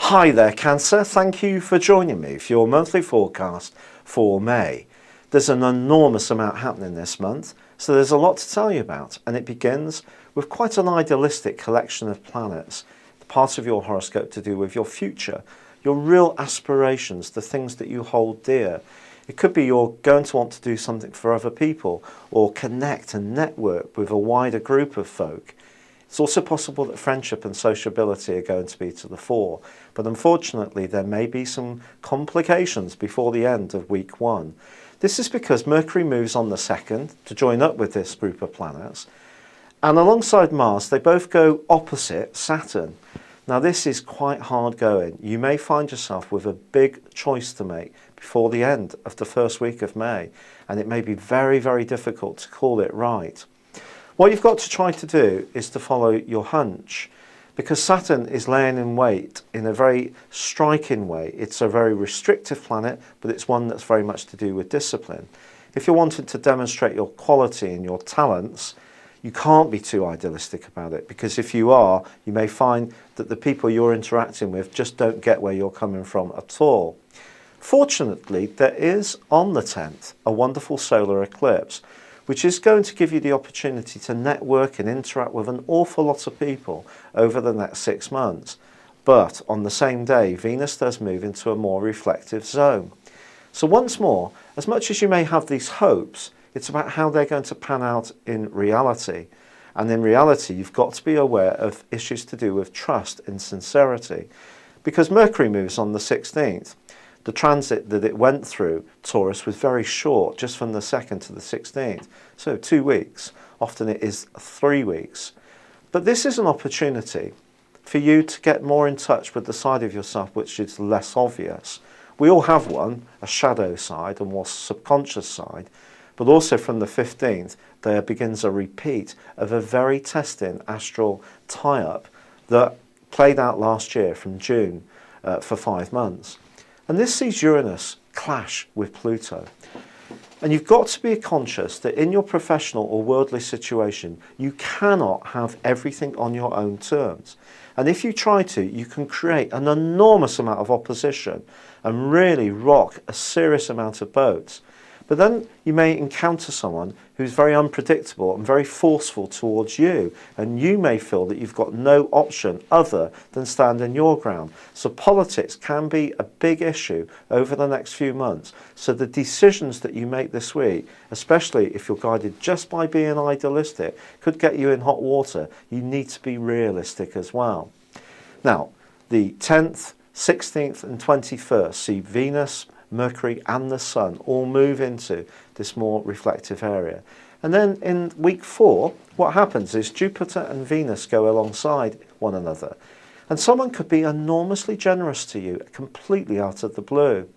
Hi there, Cancer. Thank you for joining me for your monthly forecast for May. There's an enormous amount happening this month, so there's a lot to tell you about, and it begins with quite an idealistic collection of planets, the part of your horoscope to do with your future, your real aspirations, the things that you hold dear. It could be you're going to want to do something for other people or connect and network with a wider group of folk. It's also possible that friendship and sociability are going to be to the fore, but unfortunately there may be some complications before the end of week 1. This is because Mercury moves on the 2nd to join up with this group of planets, and alongside Mars they both go opposite Saturn. Now this is quite hard going. You may find yourself with a big choice to make before the end of the first week of May, and it may be very, very difficult to call it right. What you've got to try to do is to follow your hunch, because Saturn is laying in wait in a very striking way. It's a very restrictive planet, but it's one that's very much to do with discipline. If you're wanting to demonstrate your quality and your talents, you can't be too idealistic about it, because if you are, you may find that the people you're interacting with just don't get where you're coming from at all. Fortunately, there is on the 10th a wonderful solar eclipse, which is going to give you the opportunity to network and interact with an awful lot of people over the next 6 months. But on the same day, Venus does move into a more reflective zone. So once more, as much as you may have these hopes, it's about how they're going to pan out in reality. And in reality, you've got to be aware of issues to do with trust and sincerity. Because Mercury moves on the 16th. The transit that it went through Taurus was very short, just from the 2nd to the 16th. So 2 weeks. Often it is 3 weeks. But this is an opportunity for you to get more in touch with the side of yourself which is less obvious. We all have one, a shadow side, a more subconscious side. But also from the 15th, there begins a repeat of a very testing astral tie-up that played out last year from June for 5 months. And this sees Uranus clash with Pluto. And you've got to be conscious that in your professional or worldly situation, you cannot have everything on your own terms. And if you try to, you can create an enormous amount of opposition and really rock a serious amount of boats. But then you may encounter someone who's very unpredictable and very forceful towards you, and you may feel that you've got no option other than standing your ground. So politics can be a big issue over the next few months. So the decisions that you make this week, especially if you're guided just by being idealistic, could get you in hot water. You need to be realistic as well. Now, the 10th, 16th and 21st see Venus, Mercury and the Sun all move into this more reflective area. And then in week 4, what happens is Jupiter and Venus go alongside one another. And someone could be enormously generous to you completely out of the blue.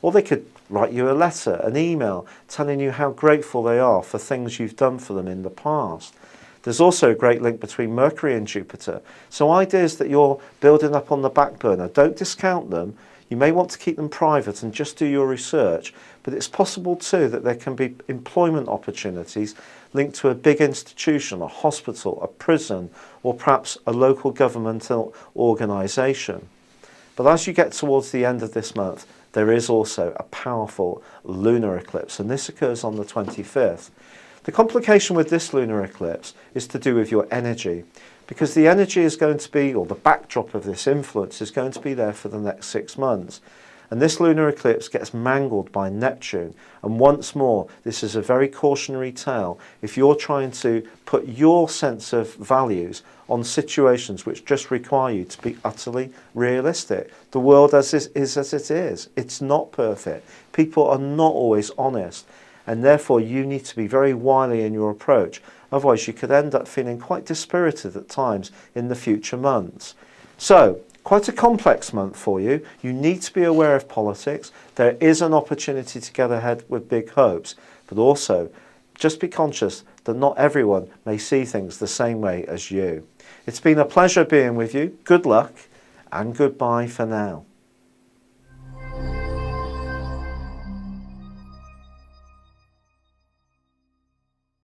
Or they could write you a letter, an email, telling you how grateful they are for things you've done for them in the past. There's also a great link between Mercury and Jupiter. So ideas that you're building up on the back burner, don't discount them. You may want to keep them private and just do your research, but it's possible too that there can be employment opportunities linked to a big institution, a hospital, a prison, or perhaps a local governmental organisation. But as you get towards the end of this month, there is also a powerful lunar eclipse, and this occurs on the 25th. The complication with this lunar eclipse is to do with your energy, because the energy is going to be, or the backdrop of this influence is going to be there for the next 6 months. And this lunar eclipse gets mangled by Neptune. And once more, this is a very cautionary tale if you're trying to put your sense of values on situations which just require you to be utterly realistic. The world is as it is. It's not perfect. People are not always honest. And therefore, you need to be very wily in your approach. Otherwise, you could end up feeling quite dispirited at times in the future months. So, quite a complex month for you. You need to be aware of politics. There is an opportunity to get ahead with big hopes, but also just be conscious that not everyone may see things the same way as you. It's been a pleasure being with you. Good luck and goodbye for now.